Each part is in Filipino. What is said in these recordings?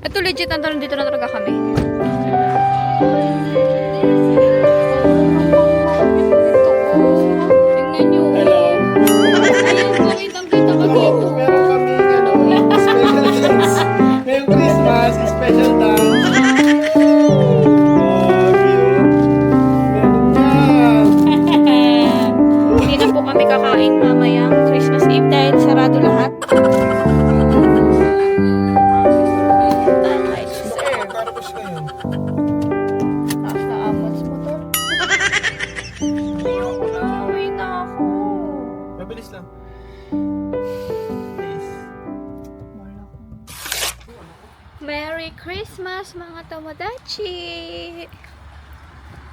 Ito legit, nandito na talaga kami. Tingnan nyo. Hello. Ayan po, kitang-kita ka dito. Meron kami special dance. Ngayong Christmas, special dance. Oh, cute. Meron yan. Hindi na po kami kakain mamayang Christmas Eve dahil sarado lahat. Carpush na yun. Taas na amons mo, tol. Ayoko na. Uwi na ako. Mabilis lang. Please. Merry Christmas, mga Tomodachi!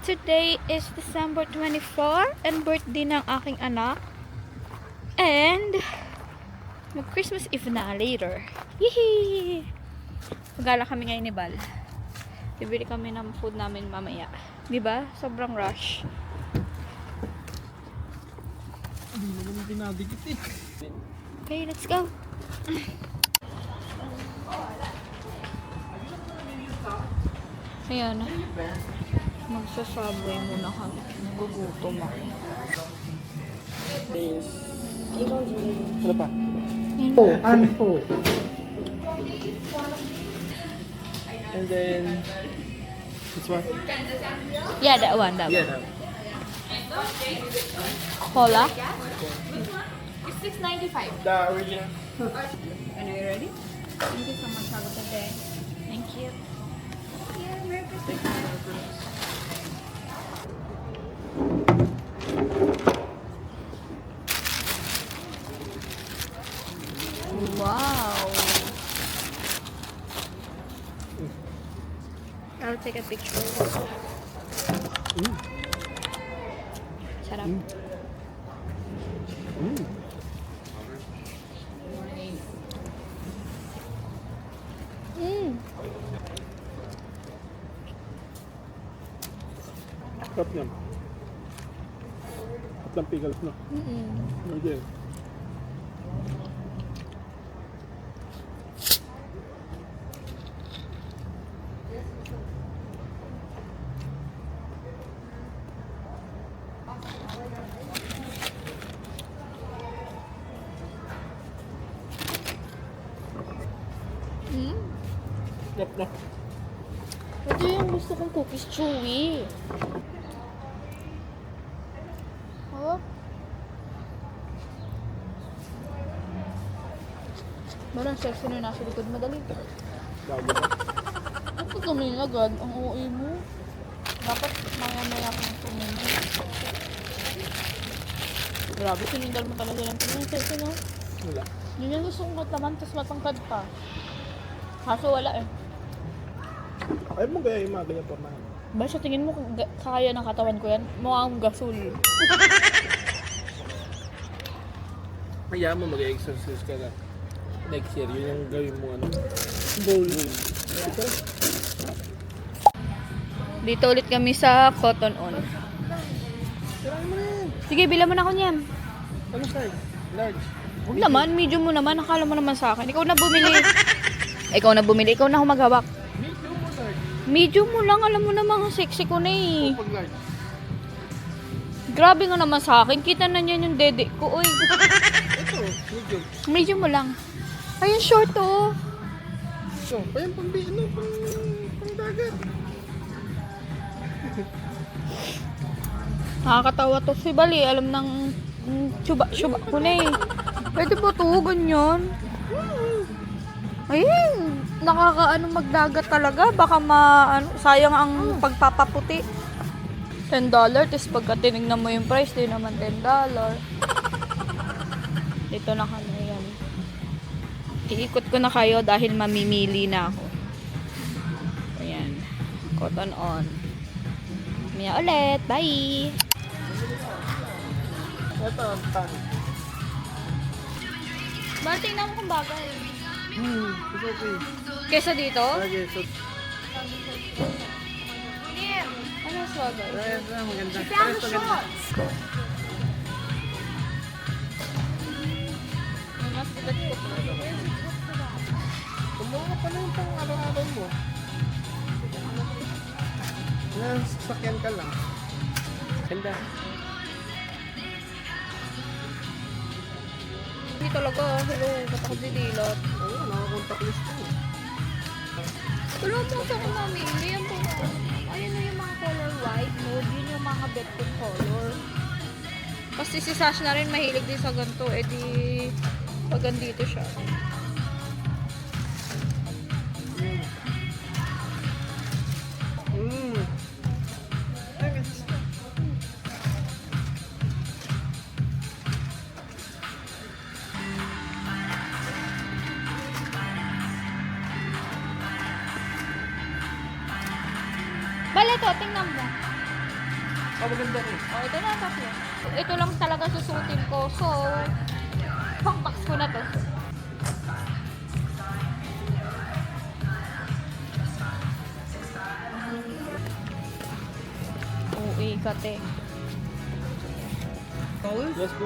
Today is December 24 and birthday ng aking anak. And mag-Christmas Eve na later. Yee! Magala kami ngayon ni Bal. Bibili kami ng food namin mamaya. Diba? Sobrang rush. Hindi naman dinadikit eh. Okay, let's go. Ayan. Magsa-subway muna kami. Nagugutom ako. Ano pa? Anpo. And then, this one? Yeah, that one. That Yeah, one. that one. Cola? It's $6.95. The original. Are you ready? Thank you so much. Have a good day. Thank you. Yeah, Merry Christmas. Wow. I'll take a picture. Sarap. Sarap niyan. At lang pickles, no? Okay. Yep, no? Ito yung gusto kong cookies, chewy. Oh. Parang sexy na nasa likod, madali. Bago ba? Ako tumingin agad, ang OA mo. Dapat maya-maya kang tumingin. Grabe, sinindal mo talaga lang tumingin. Sexy, no? Wala. Yun yung gusto kong kataman, tapos matangkad pa. Kaso wala eh. Ayaw mo gaya yung mga ganyan pormahan. Ba, sa tingin mo, kaya ng katawan ko yan? Mukhang gasol. Kaya mo mag-exercise ka na. Next year, yun yung gawin mo ano. Goal. Ito? Dito ulit kami sa Cotton On. Tirahin mo na yan. Sige, bilang mo na ako niyan. Ano size? Large. Huwag naman, medium mo naman. Akala mo naman sa akin. Ikaw na bumili. Ikaw na bumili. Ikaw na ako maghawak. Medium mo large. Medium mo lang. Alam mo naman, sexy ko na eh. Pag large. Grabe nga naman sa akin. Kita na niyan yung dede ko. Uy, Ito, medium. medium mo lang. Ayun, short oh. So, pa yung pang dagat. Nakakatawa to si Bali. Alam ng syuba ko na eh. Pwede ba to? Ganyan. Ayun. Nakakaano magdagat talaga. Baka sayang ang pagpapaputi. $10. Tapos pagka tinignan mo yung price, di naman $10. Dito na kami. Ayan. Iikot ko na kayo dahil mamimili na ako. Ayan. Cotton On. Maya ulit. Bye! Ito, ang tang. Ba, tingnan mo kung bagay. It's okay. Kesa dito? Okay, so, Ano mas bagay? ito na maganda. found Ito the maganda. Mas bigat ko. Kumuha ka pa na yung pang araw-araw Sasakyan ka lang. Ganda. Hindi talaga. Hello, ba't ako dinilat? Oo, nakakontact list ko. Wala mo sa kung mamili. Yan po. Ayun na yung mga color white nude. Yun yung mga bet kong color. Kasi si Sash na rin mahilig din sa ganito. Eh di, pag andito siya. Bale to, tingnan mo. Maganda ko. Oh, ito na tatlo. Ito lang talaga susutin ko. So, pang-box ko na to. Uwi ka, te. Colors? Yes, po.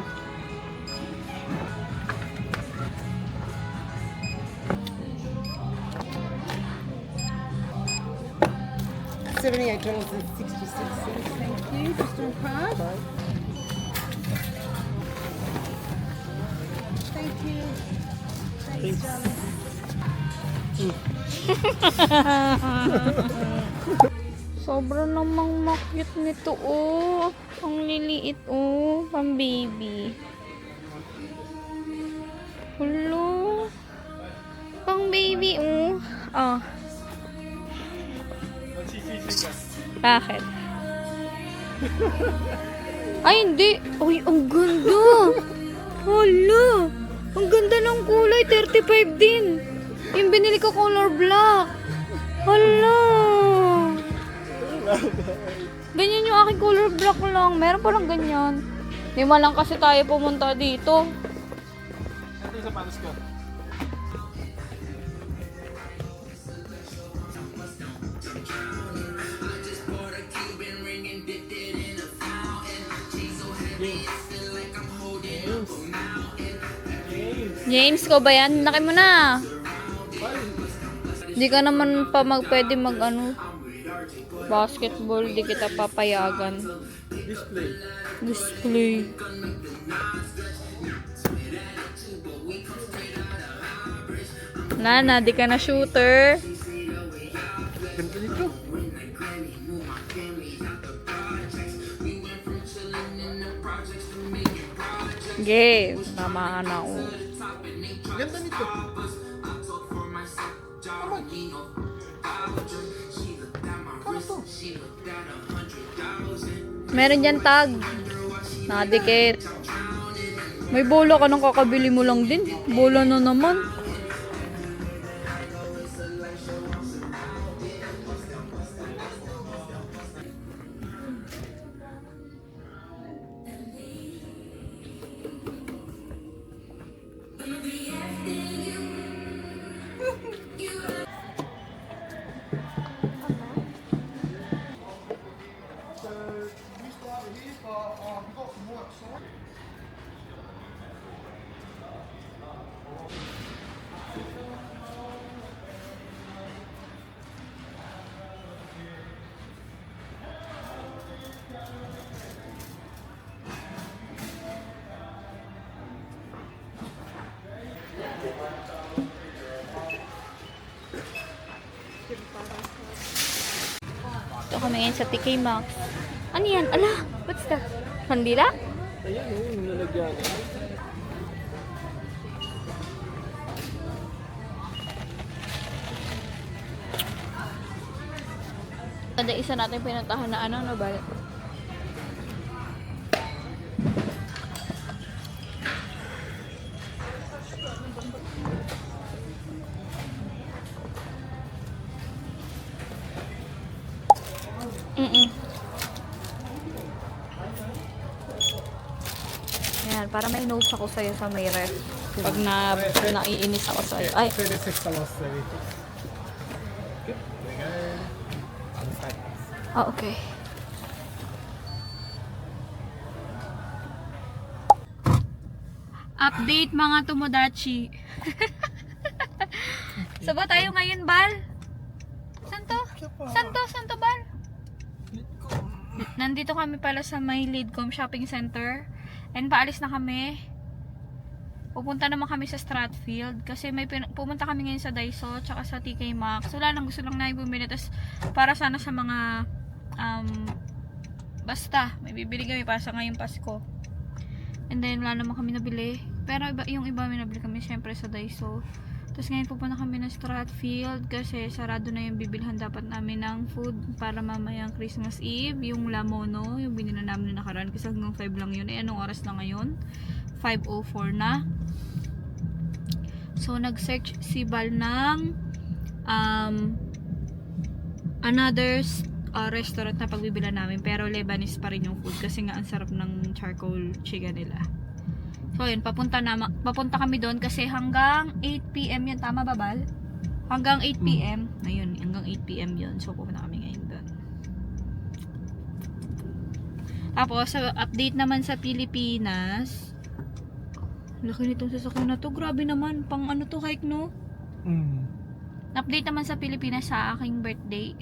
$78.66. Thank you. Just on card. Thank you. Thanks, darling. Sobra namang makyut nito, oh. Ang liliit, oh. Pang baby. Hello. Pang baby, oh. Oh. Bakit? Ay, hindi. Uy, ang ganda. Hala. Ang ganda ng kulay. 35 din. Yung binili ko color black. Hala. Ganyan yung aking color black lang. Meron pa lang ganyan. Lima lang kasi tayo pumunta dito. Ito yung sa panos ko. James, ko ba yan? Laki mo na. Di ka naman pa pwede mag ano, basketball. Di kita papayagan. Display. Display. Nana, di ka na shooter. Ganda nito. Game. Tamaan ako. Ganda nito. Meron dyan tag. Nakadikit. May bola ka nang kakabili mo lang din. Bola na naman. Ito kami ngayon sa TK Maxx. Ano yan? Ala, what's that? Kandila? Ayan, yung nalagyan. Kada isa natin pinuntahan na ano, no ba? Ayan, para may notes ako sa'yo sa may ref. Pag naiinis ako sa'yo. Ay, $36. oh, okay. Update mga Tomodachi. Saan ba tayo ngayon, Bal? Saan to? Saan to, Bal? Nandito kami pala sa may Lidcom Shopping Center. And paalis na kami. Pupunta naman kami sa Stratfield. Kasi pumunta kami ngayon sa Daiso. Tsaka sa TK Maxx. Wala lang. Gusto lang namin bumili. Tapos para sana sa mga basta. May bibili kami para sa ngayong Pasko. And then wala naman kami nabili. Pero yung iba may nabili kami syempre sa Daiso. Tapos ngayon pupunta kami ng Stratfield kasi sarado na yung bibilhan dapat namin ng food para mamayang Christmas Eve. Yung Lamono, yung binila namin na nakaraan kasi hanggang 5 lang yun. Eh, anong oras na ngayon? 5:04 na. So, nag-search si Bal ng another restaurant na pagbibila namin. Pero Lebanese pa rin yung food kasi nga ang sarap ng charcoal chicken nila. So, yun, papunta kami doon kasi hanggang 8 PM yun. Tama ba, Bal? Hanggang 8 PM. Ayun, hanggang 8 PM yun. So, pupunta kami ngayon doon. Tapos, sa update naman sa Pilipinas, laki nitong sasakyan na to. Grabe naman. Pang ano to, hike, no? Update naman sa Pilipinas sa aking birthday.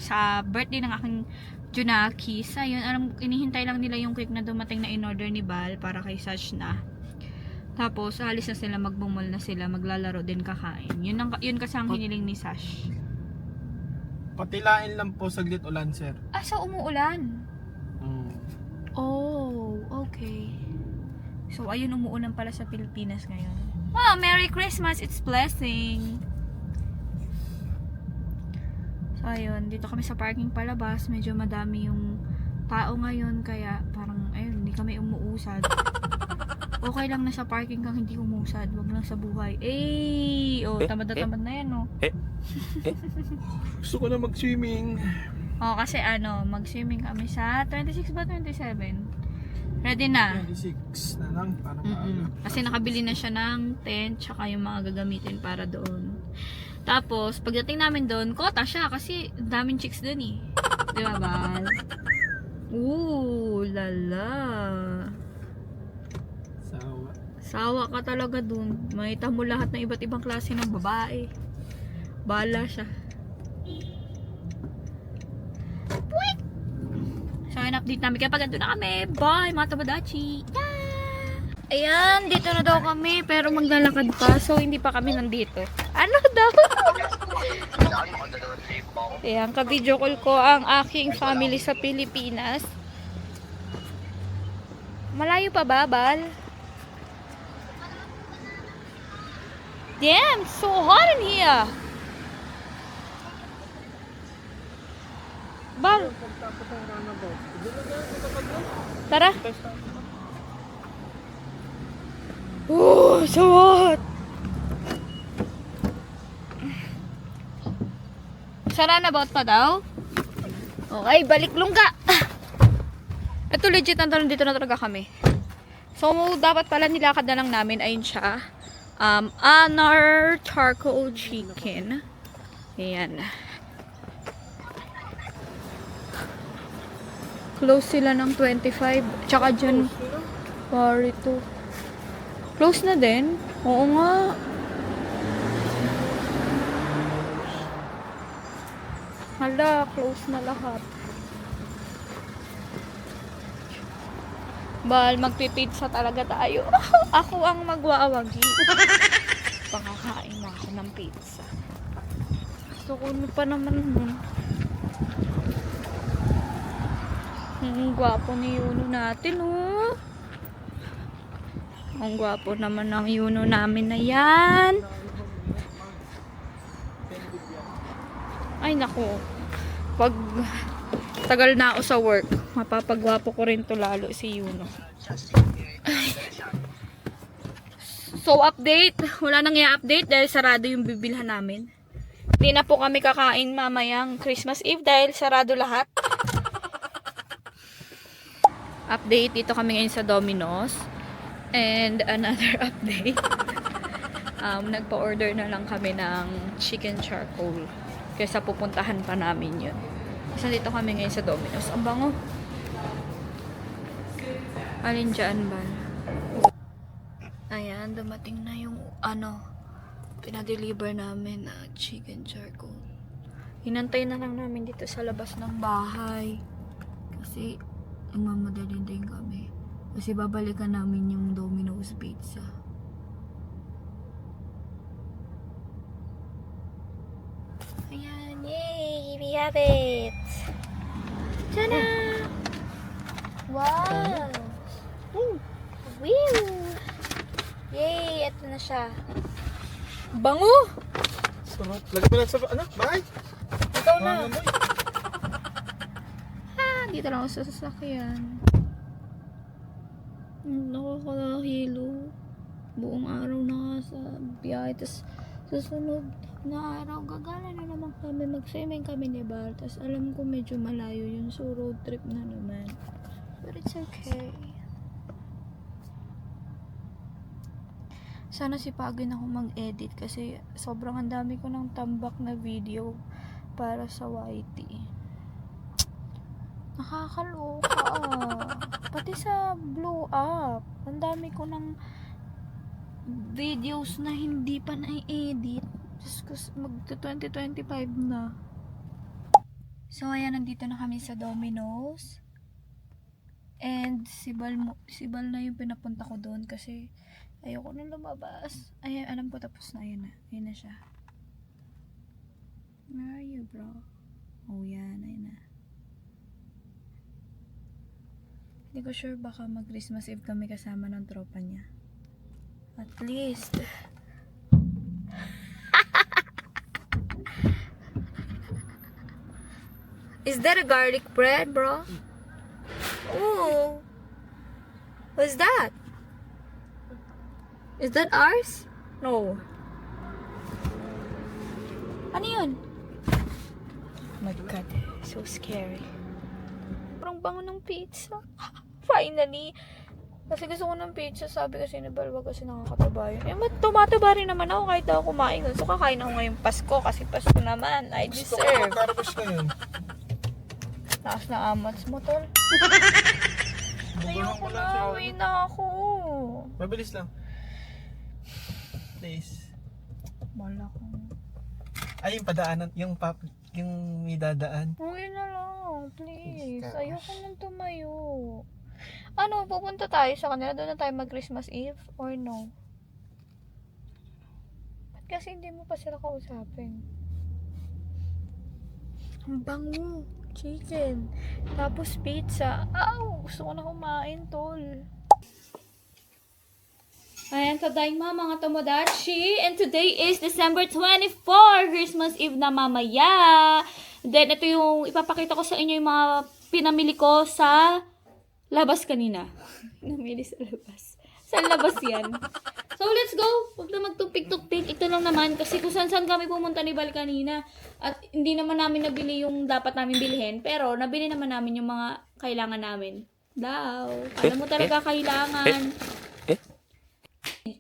Sa birthday ng aking Junakis. Ayun, inihintay lang nila yung cake na dumating na in-order ni Bal para kay Sash na. Tapos, alis na sila, magbumol na sila, maglalaro din, kakain. Yun kasi ang hiniling ni Sash. Patilain lang po, saglit ulan, sir. So umuulan? Oh, okay. So, ayun, umuulan pala sa Pilipinas ngayon. Wow, Merry Christmas! It's blessing! So, ayun, dito kami sa parking palabas. Medyo madami yung tao ngayon, kaya parang, ayun, hindi kami umuusad. Okay lang na sa parking kang hindi umusad. Wag lang sa buhay. Tamad na tamad na yan, oh. Gusto ko na mag-swimming. Kasi mag-swimming kami sa 26 ba 27? Ready na. 26 na lang, parang maaga. Kasi nakabili na siya ng tent tsaka yung mga gagamitin para doon. Tapos, pagdating namin doon, kota siya kasi daming chicks doon eh. Di ba, Bal? Lala. Sawa ka talaga doon. Makita mo lahat ng iba't ibang klase ng babae. Bala siya. So, in-update namin. Kaya pag na kami. Bye, mga tabadachi. Yeah! Ayan, dito na daw kami. Pero maglalakad pa. So, hindi pa kami nandito. Ano daw? Ayan, ka-video call ko ang aking family sa Pilipinas. Malayo pa ba, Bal? Damn, so hot in here. Bal. Tara. So hot. Sa runabout pa daw? Okay, balik lungga. Ito legit dito na talaga kami. So, dapat pala nilakad na lang namin. Ayun siya. Honor charcoal chicken. Ayan. Close sila ng 25. Tsaka dyan, parito. Close na din? Oo nga. Hala, close na lahat. Bal, magpipizza talaga tayo. Ako ang magwawagi. Pakakain na ako ng pizza. Gusto ko pa naman nun. Ang gwapo ni Yuno natin, oh. Ang gwapo naman ng Yuno namin na yan. Ay, naku. Pag tagal na ako sa work, mapapagwapo ko rin to lalo si Yuno. So, update. Wala nang i-update dahil sarado yung bibilhan namin. Hindi na po kami kakain mamayang Christmas Eve dahil sarado lahat. Update, dito kami ngayon sa Domino's. And another update. Nagpa-order na lang kami ng chicken charcoal. Kaysa pupuntahan pa namin yun. Kasi dito kami ngayon sa Domino's. Ang bango. Alin dyan ba? Ayan, dumating na yung pinadeliver namin na chicken charcoal. Hinantay na lang namin dito sa labas ng bahay. Kasi kasi nagmamadali din kami. Kasi babalikan namin yung Domino's Pizza. Ayan, yay! We have it! Tada! Wow! Woo! Yay! Ito na siya. Bango! Sarap. Lagay mo lang sa, ano, bahay? Ikaw na! Amoy. Dito lang ako sa sasakyan. Nakakahilo. Buong araw na sa biyahe. Tapos susunod na araw, gagala na naman kami. Mag-swimming kami ni Bal. Tapos alam ko medyo malayo yun. So road trip na naman. But it's okay. Sana sipagin ako mag-edit kasi sobrang ang dami ko ng tambak na video para sa YT. Nakakaloka. Pati sa blow up. Ang dami ko ng videos na hindi pa na-edit. Diyos ko, mag-2025 na. So, ayan, nandito na kami sa Domino's. And si Bal na yung pinapunta ko doon kasi ayoko nang lumabas. Ay, alam ko tapos na. Ayan na. Ayan na siya. Where are you, bro? Oh, yan. Ayan na. Hindi ko sure baka mag-Christmas Eve kami kasama ng tropa niya. At least. Is that a garlic bread, bro? Oh. What's that? Is that ours? No. Ano yun? Oh my God. So scary. Parang bango ng pizza. Finally. Kasi gusto ko ng pizza. Sabi kasi ni Bal, wag kasi nakakataba yun. Eh, tumataba rin naman ako kahit ako kumain. So, kakain ako ngayong Pasko. Kasi Pasko naman. I deserve. Karabas na yun. Taas na amats mo, tol. Ayoko na. Uwi na ako. Mabilis lang. Please. Wala ko. Ay, yung padaanan, yung may dadaan. Uwi na lang. Please. Ayoko nang tumayo. Ano, pupunta tayo sa kanila? Doon na tayo mag-Christmas Eve? Or no? Ba't kasi hindi mo pa sila kausapin? Ang bango. Chicken. Tapos pizza. Aw! Gusto ko na kumain, tol. Ayan, tadaima mga tomodachi. And today is December 24. Christmas Eve na mamaya. Then, ito yung ipapakita ko sa inyo yung mga pinamili ko sa labas kanina. Namili sa labas. Sa labas yan. So, let's go. Huwag na magtupik-tupik. Ito lang naman. Kasi kung saan kami pumunta ni Bal kanina. At hindi naman namin nabili yung dapat namin bilhin. Pero, nabili naman namin yung mga kailangan namin. Daw. Alam mo talaga kailangan.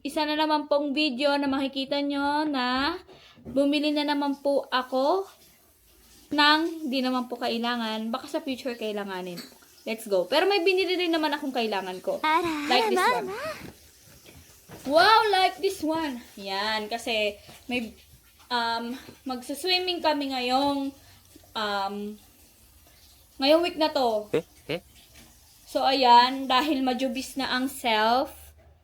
Isa na naman pong video na makikita nyo na bumili na naman po ako ng di naman po kailangan. Baka sa future kailanganin. Let's go. Pero may binili rin naman akong kailangan ko. Like this one. Wow, like this one. Yan, kasi may magsa-swimming kami ngayong week na to. So ayan, dahil majubis na ang self,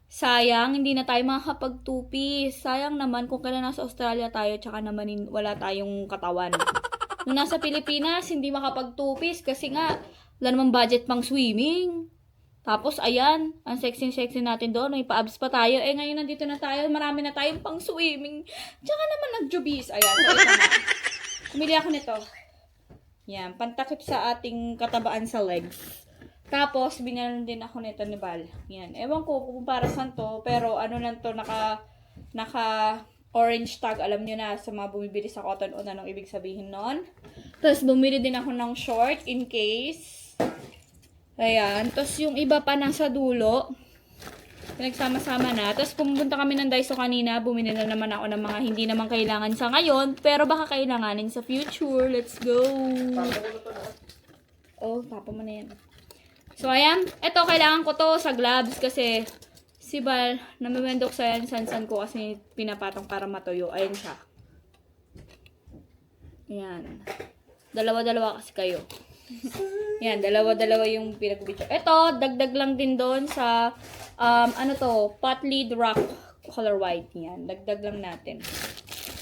sayang hindi na tayo makakapag-2-piece. Sayang naman kung kailan nasa Australia tayo tsaka naman wala tayong katawan. Nung nasa Pilipinas, hindi makapag-2-piece kasi nga wala namang budget pang swimming. Tapos, ayan, ang sexy-sexy natin doon. May pa-abs pa tayo. Eh, ngayon nandito na tayo. Marami na tayong pang swimming. Tsaka naman nag-jubis. Ayan, so ito na. Kumili ako nito. Yan, pantakip sa ating katabaan sa legs. Tapos, binalan din ako nito ni Bal. Yan, ewan ko kung para saan to. Pero, ano lang to, naka orange tag. Alam nyo na, sa mga bumibili sa Cotton On, anong ibig sabihin nun. Tapos, bumili din ako ng short in case. Ayan. Tapos, yung iba pa nasa dulo. Pinagsama-sama na. Tapos, pumunta kami ng Daiso kanina. Bumili na naman ako ng mga hindi naman kailangan sa ngayon. Pero baka kailanganin sa future. Let's go! Oh, tapa mo na yan. So, ayan. Ito, kailangan ko to sa gloves kasi si Bal, namimendok sa yan, san-san ko kasi pinapatong para matuyo. Ayan siya. Ayan. Dalawa-dalawa kasi kayo. Yan, dalawa-dalawa yung pinag-video. Ito, dagdag lang din doon sa, ano to, pot lid rock color white. Yan, dagdag lang natin.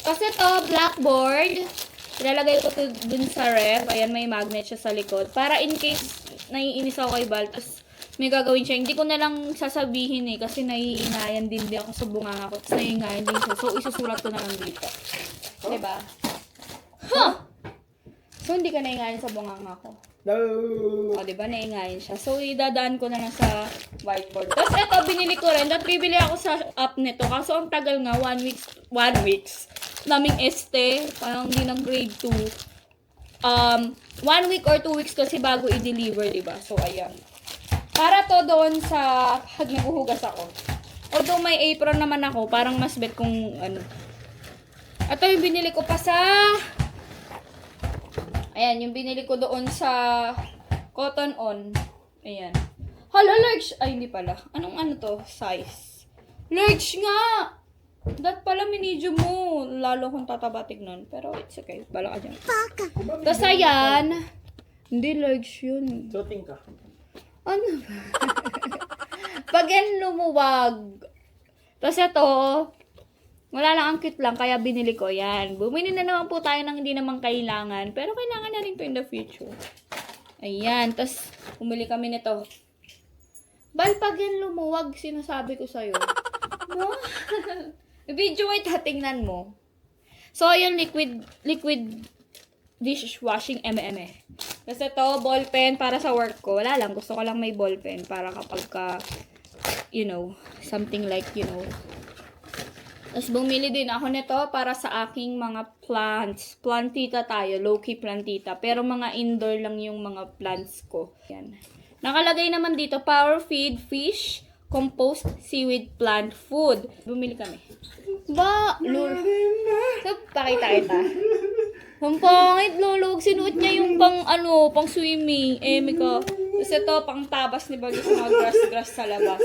Kasi to, blackboard, ilalagay ko to dun sa ref. Ayan, may magnet siya sa likod. Para in case naiinis ako kay Bal, tapos may gagawin siya. Hindi ko na lang sasabihin eh, kasi naiingayan din ako sa bunganga ko. Tapos naiingayan din siya. So, isusulat ko na lang dito. Diba? Huh! So, hindi ka naiingayan sa bunganga ko. No. O, diba? Naingayin siya. So, idadaan ko na lang sa whiteboard. Tapos, eto, binili ko rin. At bibili ako sa app nito. Kaso, ang tagal nga, 1 weeks. Naming este. Parang hindi ng grade 2. 1 week or 2 weeks kasi bago i-deliver, diba? So, ayan. Para to doon sa pag naguhugas ako. Although may apron naman ako, parang mas bet kung ano. Ito yung binili ko pa sa... Ayan, yung binili ko doon sa Cotton On. Ayan. Hala, large. Ay, hindi pala. Anong ano to? Size. Large nga! Dat pala medium mo. Lalo kung tataba tignan. Pero it's okay. Bala ka dyan. Tapos ayan. Hindi large yun. Joting ka. Ano ba? Pag yan lumuwag. Tapos ito, wala lang, ang cute lang, kaya binili ko yan. Bumili na naman po tayo ng hindi naman kailangan. Pero kailangan na rin to in the future. Ayan. Tapos, bumili kami nito. Bal, pag yan lumuwag, sinasabi ko sa'yo. No? Video white ha, tingnan mo. So, yung liquid dishwashing eme. Kasi ito, ballpen para sa work ko. Wala lang, gusto ko lang may ballpen para kapag ka, you know, something like, you know. Tapos bumili din ako nito para sa aking mga plants. Plantita tayo, low-key plantita. Pero mga indoor lang yung mga plants ko. Yan. Nakalagay naman dito, power feed, fish, compost, seaweed, plant food. Bumili kami. Ba, lul. So, pakita kita. Ang pangit, lulog. Sinuot niya yung pang swimming. Mika. Tapos ito, pang tabas ni Bagay sa mga grass sa labas.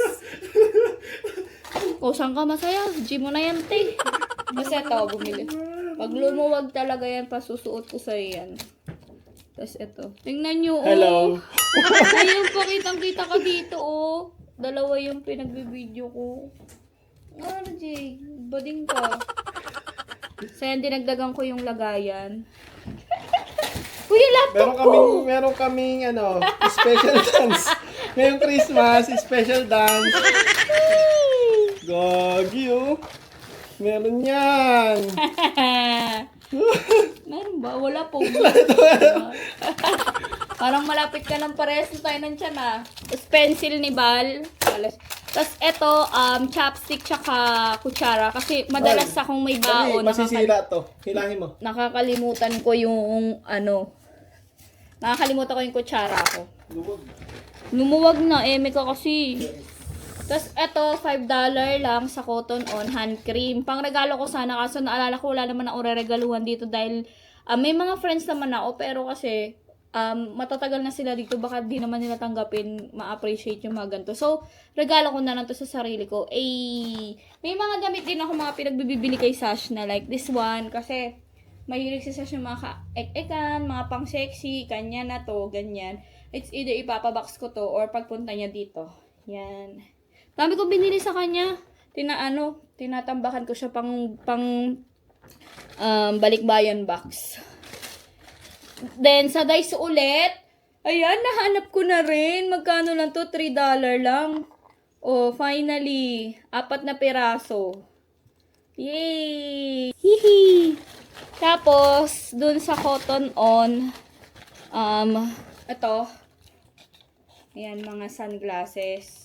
O, saan ka masaya? Gym mo na yan, te. Tapos ito, bumili. Pag lumuwag talaga yan, pasusuot ko sa yan. Tapos ito. Tingnan nyo, oh. Hello. Ayun, pakitang-kita ka dito, oh. Dalawa yung pinagbibideo ko. Ano, Jay? Bading ka. So, yan, dinagdagan ko yung lagayan. Uy, yung laptop ko! Meron kaming ano, special dance. Ngayong Christmas, special dance. Gagi, oh. Meron yan. Meron ba? Wala po. Parang malapit ka ng parehas na tayo ng tiyan, ah. Tapos pencil ni Bal. Tapos eto, chopstick tsaka kutsara. Kasi madalas akong may baon. Masisira to. Hilangin mo. Nakakalimutan ko yung, nakakalimutan ko yung kutsara ko. Lumuwag na, Mika kasi. Tapos eto, $5 lang sa Cotton On hand cream. Pang regalo ko sana, kaso naalala ko wala naman akong regaluhan dito dahil may mga friends naman ako, pero kasi matatagal na sila dito, baka di naman nila tanggapin, ma-appreciate yung mga ganito. So, regalo ko na lang to sa sarili ko. May mga damit din ako, mga pinagbibili kay Sash na like this one, kasi mahilig si Sash yung mga ka-ek-ekan, mga pang-sexy, kanya na to, ganyan. It's either ipapabox ko to, or pagpunta niya dito. Yan. Dami ko binili sa kanya. Tinatambakan ko siya pang balikbayan box. Then, sa Daiso ulit, ayan, nahanap ko na rin. Magkano lang to? $3 lang. Oh, finally, 4 na piraso. Yay! Hihi! Tapos, dun sa Cotton On, ito, ayan, mga sunglasses.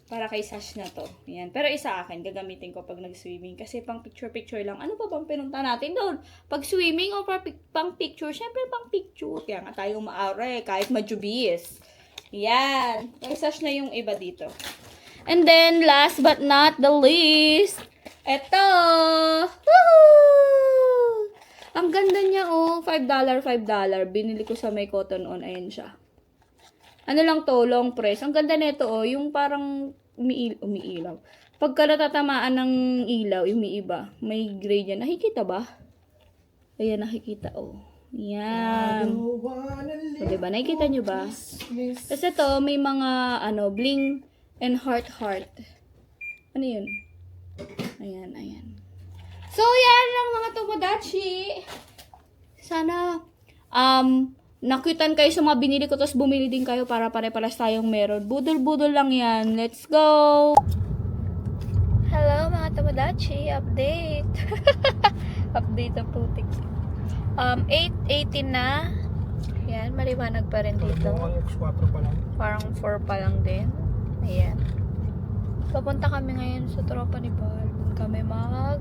Para kay Sash na to. Ayan. Pero isa akin, gagamitin ko pag nag-swimming. Kasi pang picture-picture lang. Ano pa bang pinunta natin doon? Pag swimming o pang picture? Siyempre pang picture. Kaya nga tayong maare, kahit majubis. Ayan. Kay Sash na yung iba dito. And then, last but not the least, eto! Woohoo! Ang ganda niya, oh. $5. Binili ko sa may Cotton On. Ayan siya. Ano lang to, long press. Ang ganda nito, oh. Yung parang umiilaw. Pagka natatamaan ng ilaw, umiiba. May gray dyan. Nakikita ba? Ayan, nakikita, oh. Yan. So, diba? Nakikita nyo ba? Kasi ito, may mga, bling and heart. Ano yun? Ayan. So, yan lang mga Tomodachi. Sana, nakutan kayo sa mga binili ko, tapos bumili din kayo para pare-paras tayong meron. Budol-budol lang yan. Let's go! Hello mga Tomodachi, update. Update ang putik. 8:18 na. Ayan, maliwanag pa rin dito. X4 pa lang. Parang 4 pa lang din. Ayan. Papunta kami ngayon sa tropa ni Bal. Doon kami mag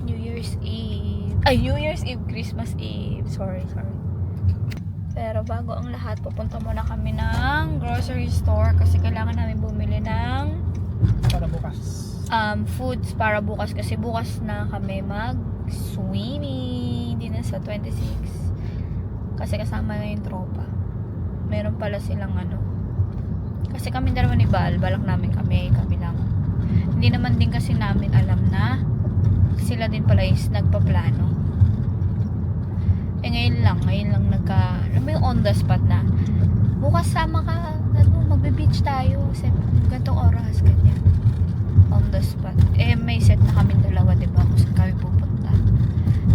New Year's Eve. Ay, New Year's Eve, Christmas Eve. Sorry. Pero bago ang lahat, pupunta muna kami ng grocery store kasi kailangan namin bumili ng Para bukas. foods para bukas kasi bukas na kami mag-swimming. Hindi na sa 26. Kasi kasama na yung tropa. Meron pala silang kasi kami dalawa ni Bal, balak namin kami lang. Hindi naman din kasi namin alam na sila din pala is nagpaplano. Ngayon lang alam mo yung on the spot na bukas sama ka, magbe-beach tayo sa gantong oras, ganyan. On the spot. May set na kami dalawa, diba? Kung saan kami pupunta.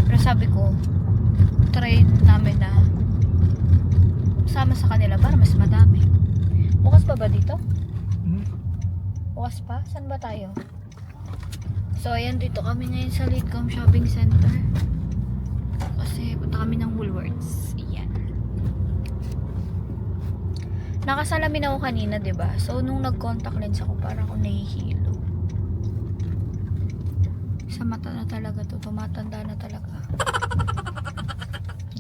Pero sabi ko, try namin na sama sa kanila para mas madami. Bukas pa ba dito? Bukas pa? Saan ba tayo? So, ayan, dito kami ngayon sa Lidcom Shopping Center. Kasi punta kami ng Woolworths. Ayan. Nakasalamin ako kanina, diba? So, nung nag-contact lens ako, parang ako nahihilo. Sa mata na talaga to. Tumatanda na talaga.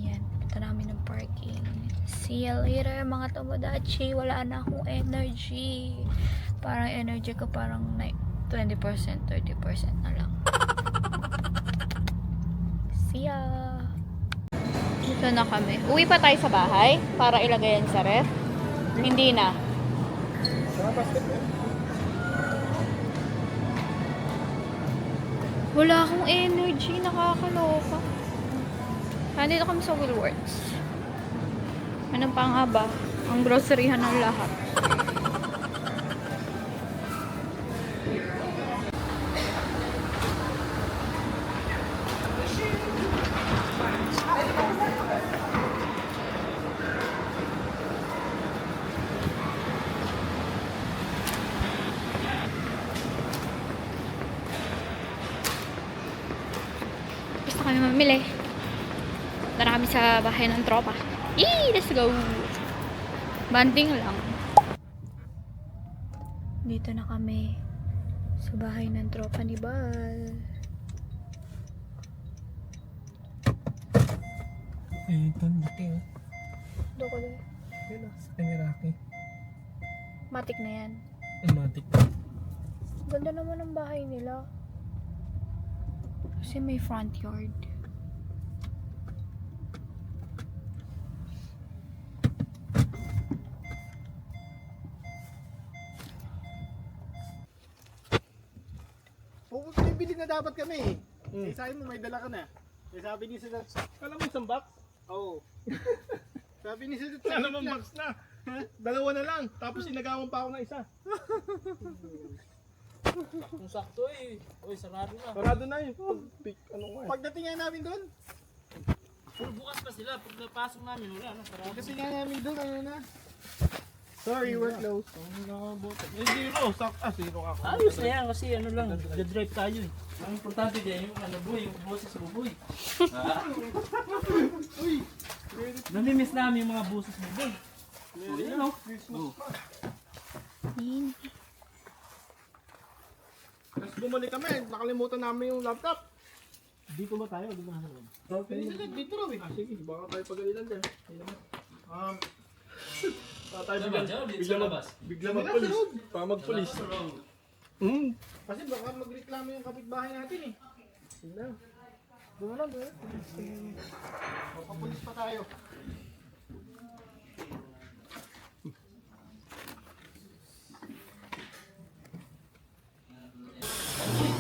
Ayan. Punta namin ng parking. See you later, mga Tomodachi. Wala na akong energy. Parang energy ko parang 20%, 30% na lang. See ya! Dito na kami. Uwi pa tayo sa bahay para ilagay yan sa ref. Hindi na. Wala akong energy. Nakakaloka. Nandito kami sa Woolworths. Ano pa nga ba? Ang groceryhan ng lahat. Gusto kami mamili. Tara kami sa bahay ng tropa. Yee! Let's go! Banding lang. Dito na kami sa bahay ng tropa ni Bal. Ito, laki Doko doon. Yan Rocky. Matik na yan. Matic. Ganda naman ang bahay nila. Kasi may front yard. Bibili na dapat kami. Eh, sabi mo may dala ka na. Eh, sabi ni Sir, Alam mo isang box? oo. Sabi ni Sir, Alam mo box na. Dalawa na lang. Tapos inagawan pa ako ng isa. Kung sakto eh. Uy, sarado na. Parado na yun. Ano nga pagdating nga namin doon, Puro bukas pa sila. Pag napasok namin, wala na. Sarado. pagdating nga namin doon, ano na. Sorry, we're close. Zero. Zero ako. Ayos na yan kasi ano lang, drive tayo eh. Ang importante dyan yung boy, yung boses mo boy. Namimiss namin yung mga boses mo boy. Uy, ano? Tapos bumalik kami. Nakalimutan namin yung laptop. Dito ba tayo? Dito ba tayo? Dito raw eh. Sige, baka tayo pagalitan dyan. Tayo Saan ba dyan? Dito sa labas? bigla magpulis. Pa magpulis. Kasi baka magreklamo yung kapitbahay natin eh. Doon lang, doon. Papulis pa tayo.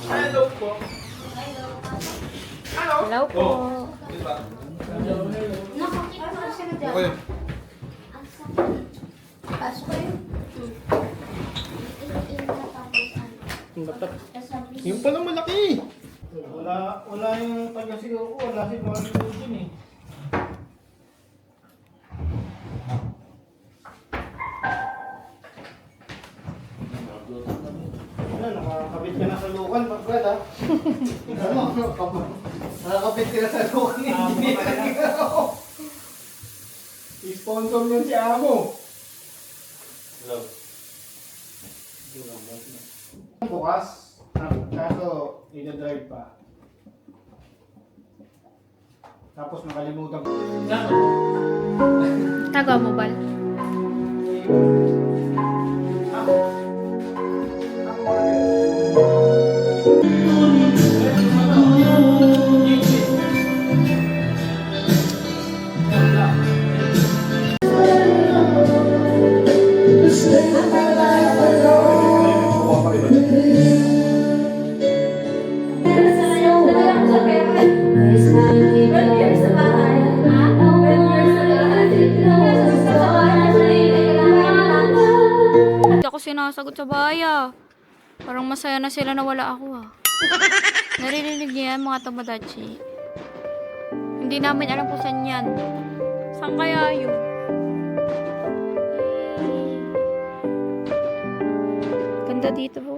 Hello po. Hello po. Okay. Pasok kayo. Yung pala malaki. Wala yung taga-sigaw ko. Wala si Mami Lugin eh. Ano, nakakabit ka na sa lukan, Brad ha? Ano, nakakabit ka na sa lukan eh. Hindi I-sponsor niyo si Amo. Hello. Bukas, kaso i-drive pa. Tapos nakalimutan ko. Taga mo, Bal? Ako. Ako order. Hindi ako sinasagot sa baya. Parang masaya na sila na wala ako ah. Narinig niya yan mga Tomodachi. Hindi namin alam kung saan yan. Saan kaya yun? Ganda dito po.